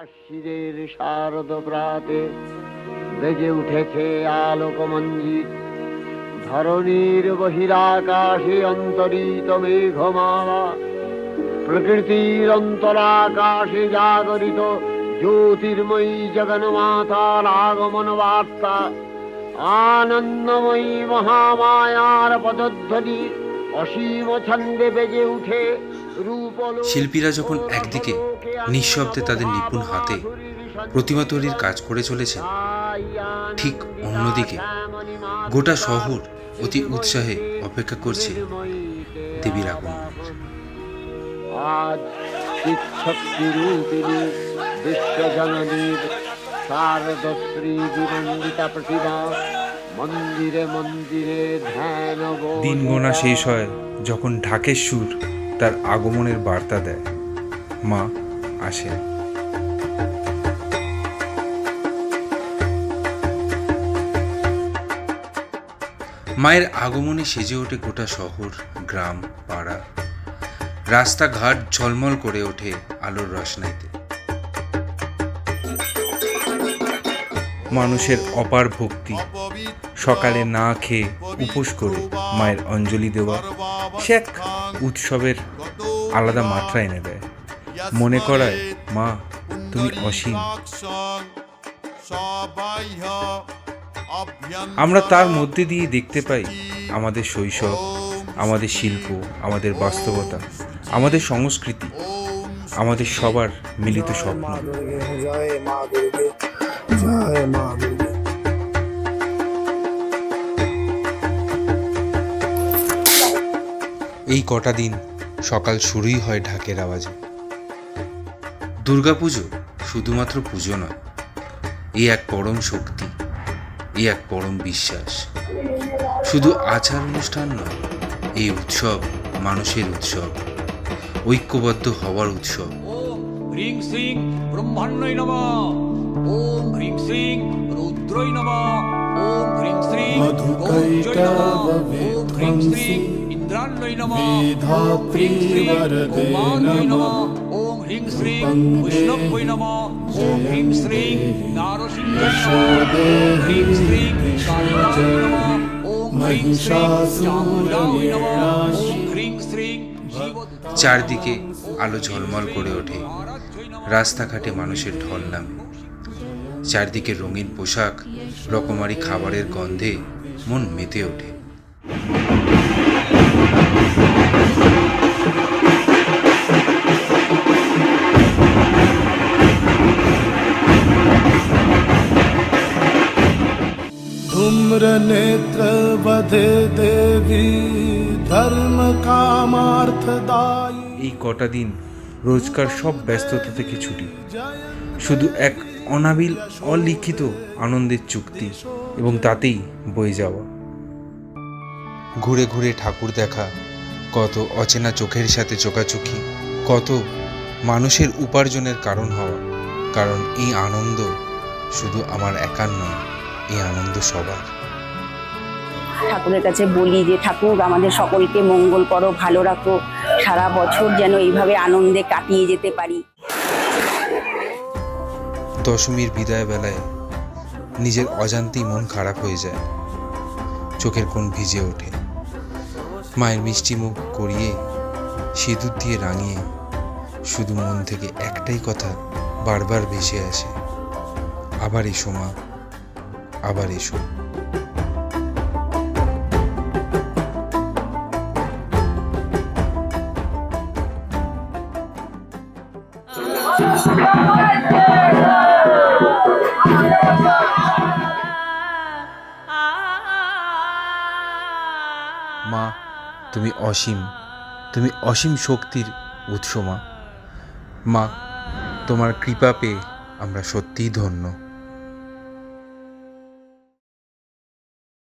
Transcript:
আশ্বিনের শারদ প্রাতে বেজে উঠেছে আলোকমঞ্জিত, ধরণীর বহিরাকাশে অন্তরিত মেঘমালা, প্রকৃতির অন্তরাকাশে জাগরিত জ্যোতির্ময়ী জগন্মাতার আগমন বার্তা, আনন্দময়ী মহামায়ার পদধ্বনি অসীম ছন্দে বেজে উঠে। শিল্পীরা যখন একদিকে নিঃশব্দে তাদের নিপুণ হাতে প্রতিমা তৈরির কাজ করে চলেছেন, ঠিক অন্যদিকে গোটা শহর অতি উৎসাহে অপেক্ষা করছে দেবীর আগমনের। আজ চিৎশক্তি রূপিণী বিশ্বজননীর শারদশ্রী বিমণ্ডিতা প্রতিমা মন্দিরে মন্দিরে ধ্যান। দিন গোনা শেষ হয় যখন ঢাকের সুর তার আগমনের বার্তা দেয়, মা আসেন। মায়ের আগমনে সেজে ওঠে গোটা শহর, গ্রাম, পাড়া, রাস্তাঘাট ঝলমল করে ওঠে আলোর রশনাইতে। মানুষের অপার ভক্তি, সকালে না খেয়ে উপোস করে মায়ের অঞ্জলি দেওয়া সে এক উৎসবের আলাদা মাত্রা এনে দেয়। মনে করায় মা তুমি অসীম। আমরা তার মধ্যে দিয়ে দেখতে পাই আমাদের শৈশব, আমাদের শিল্প, আমাদের বাস্তবতা, আমাদের সংস্কৃতি, আমাদের সবার মিলিত স্বপ্ন। এই কটা দিন সকাল শুরুই হয় ঢাকের আওয়াজে। দুর্গাপুজো শুধুমাত্র পুজো নয়, এই এক পরম শক্তি, এই এক পরম বিশ্বাস। শুধু আচার অনুষ্ঠান নয়, এই উৎসব মানুষের উৎসব, ঐক্যবদ্ধ হওয়ার উৎসব। ওম হ্রিং শ্রীং ব্রহ্মাণ্যই নমঃ, ওম হ্রিং শ্রীং রুদ্রই নমঃ, ওম হ্রিং শ্রীং গৌর্যই নমঃ, ওম হ্রিং শ্রীং ইন্দ্রাণ্যই নমঃ, ওম হ্রিং শ্রীং উমান্যই নমঃ, ওম হ্রিং শ্রীং বৈষ্ণব্যই নমঃ, ওম হ্রিং শ্রীং নারসিংহায় নমঃ, ওম হ্রিং শ্রীং কালিকায় নমঃ, ওম হ্রিং শ্রীং চামুণ্ডায় নমঃ, ওম হ্রিং শ্রীং জীবদূতায়। চারদিকে আলো ঝলমল করে ওঠে, রাস্তাঘাটে মানুষের ঢল নামে। চারদিকে রঙিন পোশাক, রকমারি খাবারের গন্ধে মন মেতে ওঠে। धूम्र नेत्र बधे देवी धर्म कामार्थदायी। এই কটা দিন রোজকার সব ব্যস্ততা থেকে ছুটি, শুধু এক অনাবিল অলিখিত আনন্দের চুক্তি এবং তাতেই বয়ে যাওয়া। ঘুরে ঘুরে ঠাকুর দেখা, কত অচেনা চোখের সাথে চোখাচোখি, কত মানুষের উপার্জনের কারণ হওয়া। কারণ এই আনন্দ শুধু আমার একার নয়, এই আনন্দ সবার। ঠাকুরের কাছে বলি যে ঠাকুর আমাদের সকলকে মঙ্গল করো, ভালো রাখো, সারা বছর যেন এইভাবে আনন্দে কাটিয়ে যেতে পারি। দশমীর বিদায় বেলায় নিজের অজান্তেই মন খারাপ হয়ে যায়, চোখের কোণ ভিজে ওঠে। মায়ের মিষ্টি মুখ করিয়ে সিঁদুর দিয়ে রাঙিয়ে শুধু মন থেকে একটাই কথা বারবার ভেসে আসে, আবার এসো মা, আবার এসো। মা তুমি অসীম, তুমি অসীম শক্তির উৎস। মা, তোমার কৃপা পেয়ে আমরা সত্যিই ধন্য।